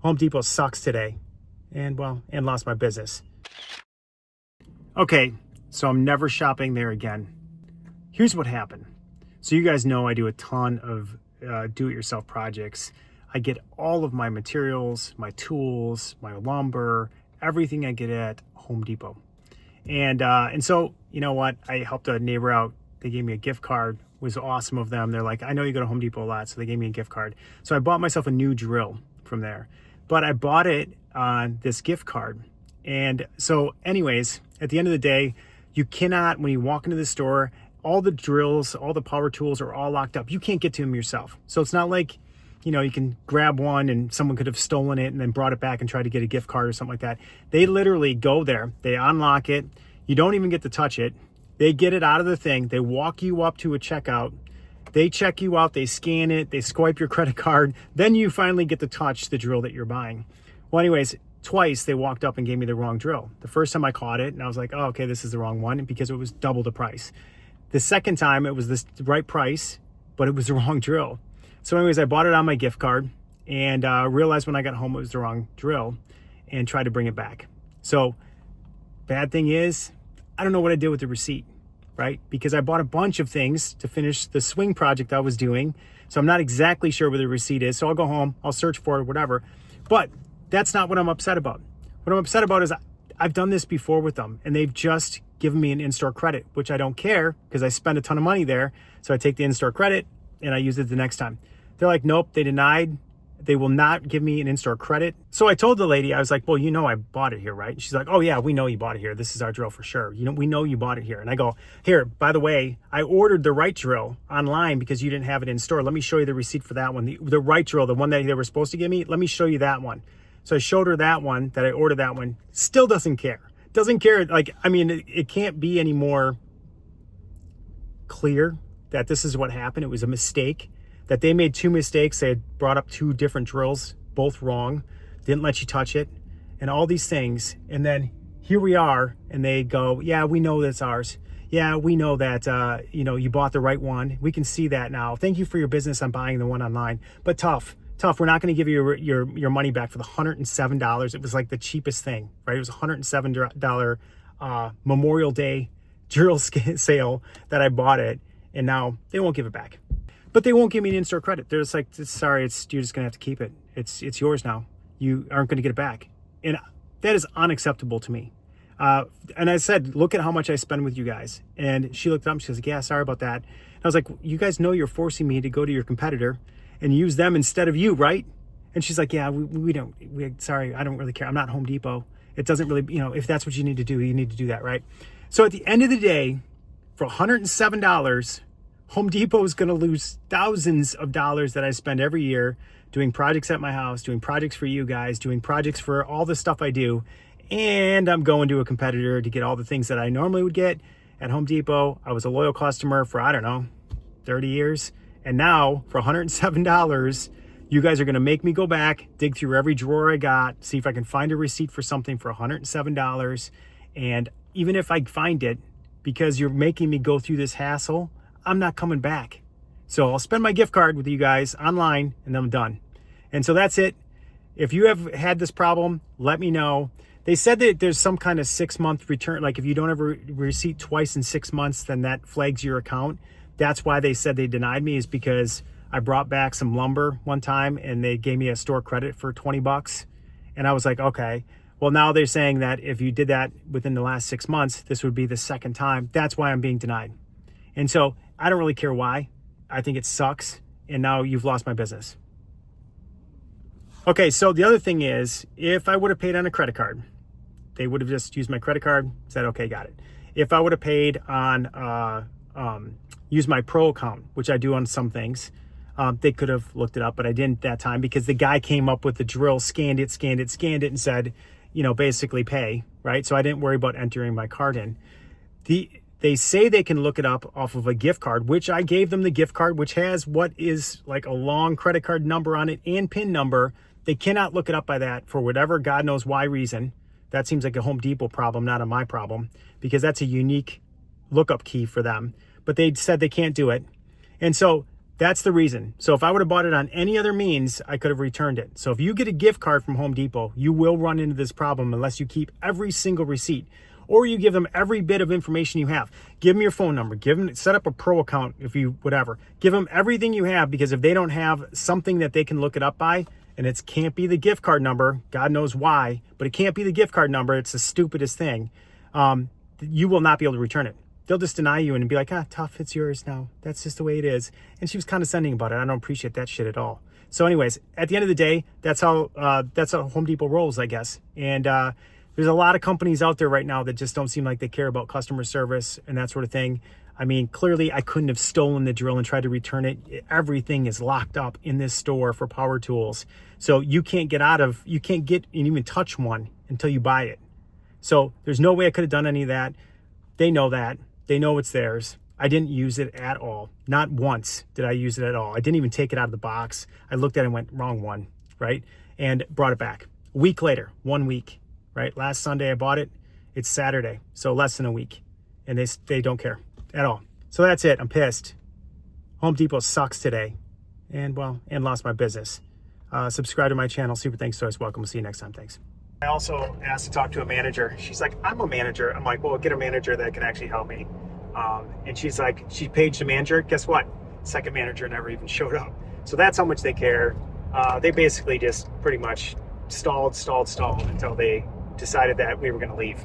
Home Depot sucks today, and lost my business. Okay, so I'm never shopping there again. Here's what happened. So you guys know I do a ton of do-it-yourself projects. I get all of my materials, my tools, my lumber, everything I get at Home Depot. And so, you know what? I helped a neighbor out. They gave me a gift card. It was awesome of them. They're like, I know you go to Home Depot a lot, so they gave me a gift card. So I bought myself a new drill from there. But I bought it on this gift card. And so anyways, at the end of the day, you cannot, when you walk into the store, all the drills, all the power tools are all locked up. You can't get to them yourself. So it's not like, you know, you can grab one and someone could have stolen it and then brought it back and tried to get a gift card or something like that. They literally go there, they unlock it. You don't even get to touch it. They get it out of the thing. They walk you up to a checkout. They check you out. They scan it. They swipe your credit card. Then you finally get to touch the drill that you're buying. Well, anyways, twice they walked up and gave me the wrong drill. The first time I caught it and I was like, oh, okay, this is the wrong one, because it was double the price. The second time it was the right price, but it was the wrong drill. So anyways, I bought it on my gift card and realized when I got home it was the wrong drill and tried to bring it back. So bad thing is, I don't know what I did with the receipt, right? Because I bought a bunch of things to finish the swing project I was doing. So I'm not exactly sure where the receipt is. So I'll go home, I'll search for it, whatever. But that's not what I'm upset about. What I'm upset about is I've done this before with them and they've just given me an in-store credit, which I don't care because I spend a ton of money there. So I take the in-store credit and I use it the next time. They're like, nope, they denied. They will not give me an in-store credit. So I told the lady, I was like, well, you know I bought it here, right? And she's like, oh yeah, we know you bought it here. This is our drill for sure. You know, we know you bought it here. And I go, here, by the way, I ordered the right drill online because you didn't have it in store. Let me show you the receipt for that one. The right drill, the one that they were supposed to give me, let me show you that one. So I showed her that one, that I ordered that one. Still doesn't care. Doesn't care. Like, I mean, it can't be any more clear that this is what happened. It was a mistake, that they made two mistakes. They had brought up two different drills, both wrong, didn't let you touch it, and all these things. And then here we are, and they go, yeah, we know that's ours. Yeah, we know that, you know, you bought the right one. We can see that now. Thank you for your business on buying the one online. But tough. We're not going to give you your money back for the $107. It was like the cheapest thing, right? It was a $107 Memorial Day drill sale that I bought it, and now they won't give it back. But they won't give me an in-store credit. They're just like, sorry, you're just going to have to keep it. It's yours now. You aren't going to get it back. And that is unacceptable to me. And I said, look at how much I spend with you guys. And she looked up and she was like, yeah, sorry about that. And I was like, you guys know you're forcing me to go to your competitor and use them instead of you, right? And she's like, yeah, sorry, I don't really care. I'm not Home Depot. It doesn't really, you know, if that's what you need to do, you need to do that, right? So at the end of the day, for $107, Home Depot is going to lose thousands of dollars that I spend every year doing projects at my house, doing projects for you guys, doing projects for all the stuff I do. And I'm going to a competitor to get all the things that I normally would get at Home Depot. I was a loyal customer for, I don't know, 30 years. And now for $107, you guys are going to make me go back, dig through every drawer I got, see if I can find a receipt for something for $107. And even if I find it, because you're making me go through this hassle, I'm not coming back. So I'll spend my gift card with you guys online and then I'm done. And so that's it. If you have had this problem, let me know. They said that there's some kind of 6-month return. Like if you don't have a receipt twice in 6 months, then that flags your account. That's why they said they denied me, is because I brought back some lumber one time and they gave me a store credit for $20. And I was like, okay. Well, now they're saying that if you did that within the last 6 months, this would be the second time. That's why I'm being denied. And so I don't really care why. I think it sucks. And now you've lost my business. Okay, so the other thing is, if I would have paid on a credit card, they would have just used my credit card, said, okay, got it. If I would have paid on, use my pro account, which I do on some things, they could have looked it up, but I didn't that time because the guy came up with the drill, scanned it, and said, you know, basically pay, right? So I didn't worry about entering my card in. They say they can look it up off of a gift card, which I gave them the gift card, which has what is like a long credit card number on it and PIN number. They cannot look it up by that for whatever God knows why reason. That seems like a Home Depot problem, not a my problem, because that's a unique lookup key for them. But they said they can't do it. And so That's the reason. So if I would have bought it on any other means, I could have returned it. So if you get a gift card from Home Depot, you will run into this problem unless you keep every single receipt, or you give them every bit of information you have. Give them your phone number, set up a pro account if you, whatever. Give them everything you have, because if they don't have something that they can look it up by, and it can't be the gift card number, God knows why, but it can't be the gift card number, it's the stupidest thing, you will not be able to return it. They'll just deny you and be like, tough, it's yours now. That's just the way it is. And she was condescending about it. I don't appreciate that shit at all. So anyways, at the end of the day, that's how Home Depot rolls, I guess. And there's a lot of companies out there right now that just don't seem like they care about customer service and that sort of thing. I mean, clearly I couldn't have stolen the drill and tried to return it. Everything is locked up in this store for power tools. So you can't get and even touch one until you buy it. So there's no way I could have done any of that. They know that. They know it's theirs. I didn't use it at all. Not once did I use it at all. I didn't even take it out of the box. I looked at it and went, wrong one, right? And brought it back. A week later, 1 week, right? Last Sunday I bought it. It's Saturday, so less than a week. And they don't care at all. So that's it. I'm pissed. Home Depot sucks today. And lost my business. Subscribe to my channel. Super Thanks Toys. Welcome. We'll see you next time. Thanks. I also asked to talk to a manager. She's like, I'm a manager. I'm like, well, get a manager that can actually help me. And she's like, she paged the manager. Guess what? Second manager never even showed up. So that's how much they care. They basically just pretty much stalled until they decided that we were going to leave.